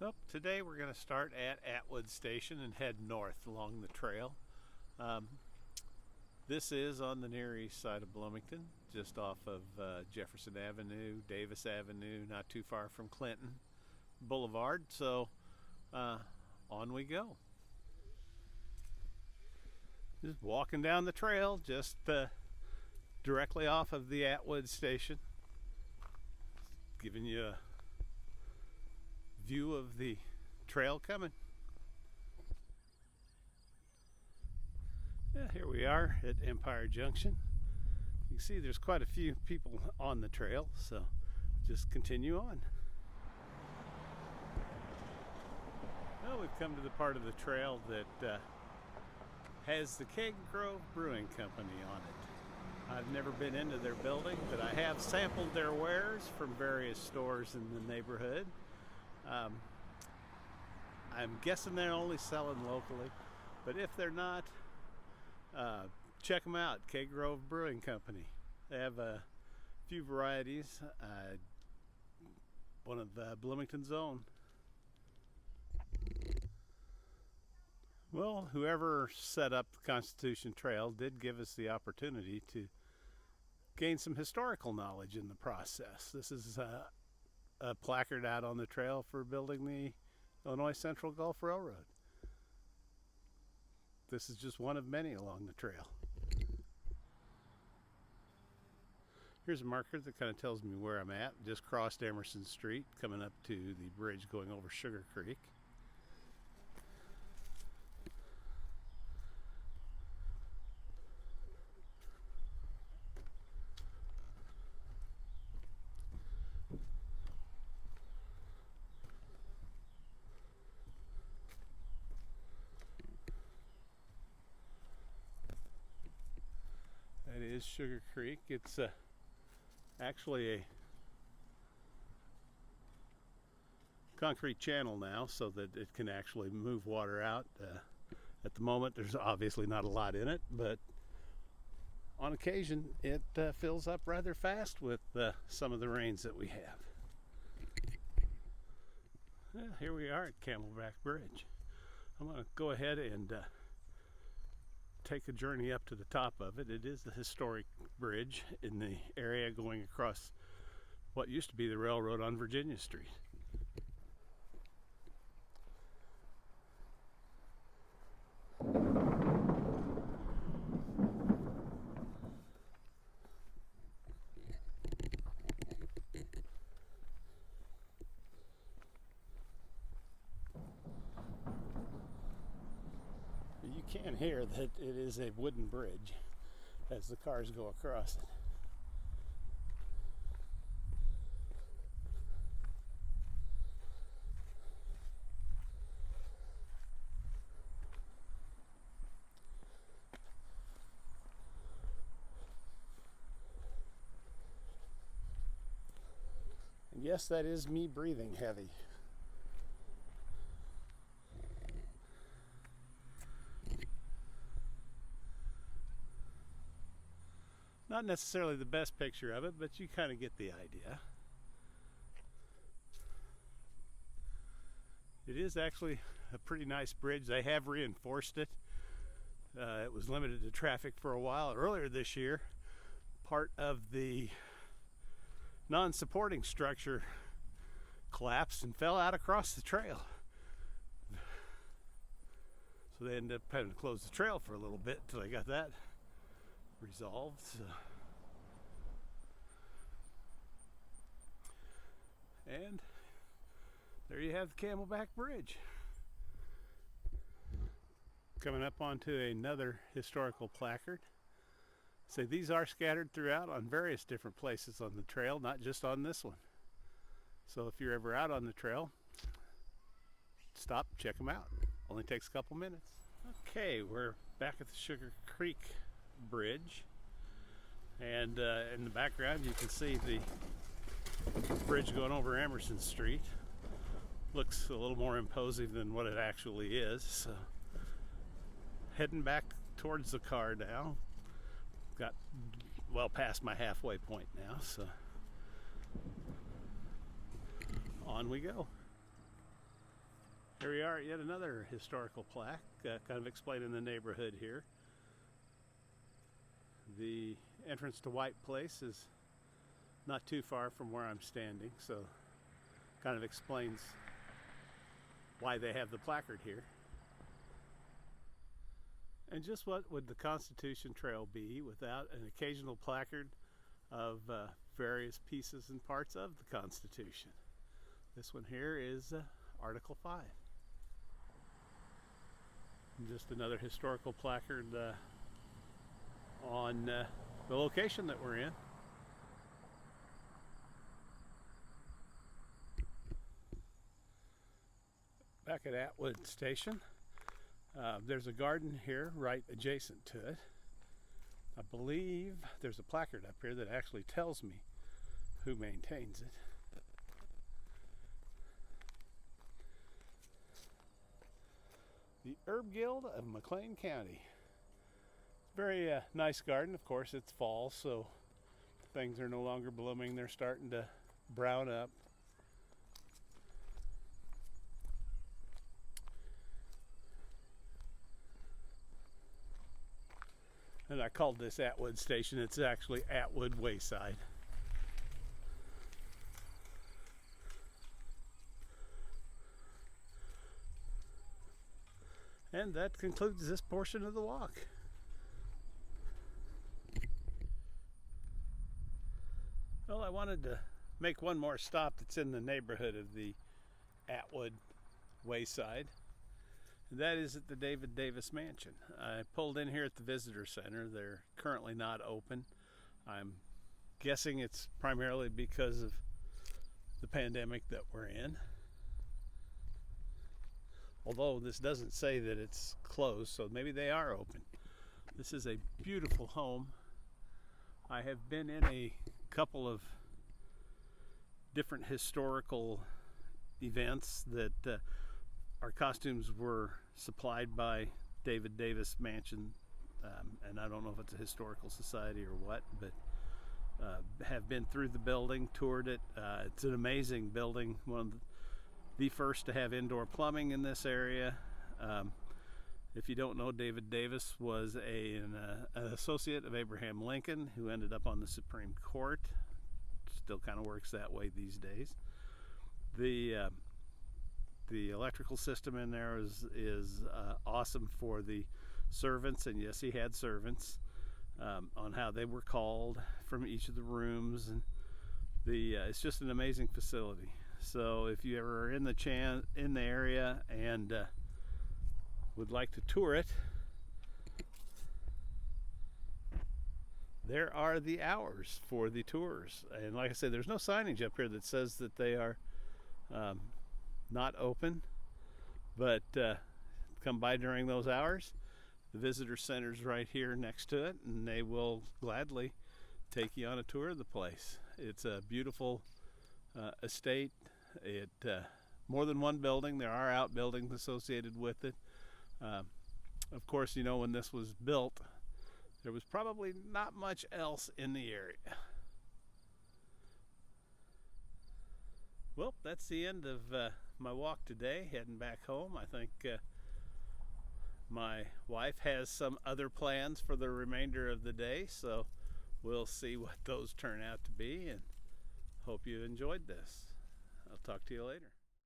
Well, today we're going to start at Atwood Station and head north along the trail. This is on the near east side of Bloomington, just off of Jefferson Avenue, Davis Avenue, not too far from Clinton Boulevard. So on we go. Just walking down the trail, just directly off of the Atwood Station, giving you a view of the trail coming. Yeah, here we are at Empire Junction. You can see there's quite a few people on the trail, so just continue on. Well, we've come to the part of the trail that has the Keg Grove Brewing Company on it. I've never been into their building, but I have sampled their wares from various stores in the neighborhood. I'm guessing they're only selling locally, but if they're not, check them out. Keg Grove Brewing Company. They have a few varieties. One of Bloomington's own. Well, whoever set up the Constitution Trail did give us the opportunity to gain some historical knowledge in the process. This is a placard out on the trail for building the Illinois Central Gulf Railroad. This is just one of many along the trail. Here's a marker that kind of tells me where I'm at. Just crossed Emerson Street, coming up to the bridge going over Sugar Creek. That is Sugar Creek. It's actually a concrete channel now so that it can actually move water out. At the moment there's obviously not a lot in it, but on occasion it fills up rather fast with some of the rains that we have. Well, here we are at Camelback Bridge. I'm going to go ahead and take a journey up to the top of it. It is the historic bridge in the area going across what used to be the railroad on Virginia Street. You can hear that it is a wooden bridge as the cars go across it. And yes, that is me breathing heavy. Not necessarily the best picture of it, but you kind of get the idea. It is actually a pretty nice bridge. They have reinforced it. It was limited to traffic for a while. Earlier this year, part of the non-supporting structure collapsed and fell out across the trail. So they ended up having to close the trail for a little bit until they got that resolved. So. And there you have the Camelback Bridge. Coming up onto another historical placard. So these are scattered throughout on various different places on the trail, not just on this one. So if you're ever out on the trail, stop, check them out. Only takes a couple minutes. Okay, we're back at the Sugar Creek Bridge, and in the background you can see the bridge going over Emerson Street. Looks a little more imposing than what it actually is. So heading back towards the car now. Got well past my halfway point now, so on we go. Here we are at yet another historical plaque, kind of explaining the neighborhood here. The entrance to White Place is not too far from where I'm standing, so kind of explains why they have the placard here. And just what would the Constitution Trail be without an occasional placard of various pieces and parts of the Constitution? This one here is Article 5. Just another historical placard on the location that we're in. Back at Atwood Station, there's a garden here right adjacent to it. I believe there's a placard up here that actually tells me who maintains it. The Herb Guild of McLean County. Very nice garden. Of course, it's fall, so things are no longer blooming. They're starting to brown up. And I called this Atwood Station. It's actually Atwood Wayside. And that concludes this portion of the walk. Well, I wanted to make one more stop that's in the neighborhood of the Atwood Wayside. And that is at the David Davis Mansion. I pulled in here at the Visitor Center. They're currently not open. I'm guessing it's primarily because of the pandemic that we're in. Although this doesn't say that it's closed, so maybe they are open. This is a beautiful home. I have been in a couple of different historical events that our costumes were supplied by David Davis Mansion, and I don't know if it's a historical society or what, but have been through the building, toured it. It's an amazing building, one of the first to have indoor plumbing in this area. If you don't know, David Davis was an associate of Abraham Lincoln who ended up on the Supreme Court. Still kind of works that way these days. The electrical system in there is awesome for the servants, and yes, he had servants, on how they were called from each of the rooms, and it's just an amazing facility. So if you ever are in the area and would like to tour it, there are the hours for the tours. And like I said, there's no signage up here that says that they are not open, but come by during those hours. The visitor center's right here next to it, and they will gladly take you on a tour of the place. It's a beautiful estate. It more than one building. There are outbuildings associated with it. Of course, you know, when this was built, there was probably not much else in the area. Well, that's the end of my walk today, heading back home. I think my wife has some other plans for the remainder of the day, so we'll see what those turn out to be, and hope you enjoyed this. I'll talk to you later.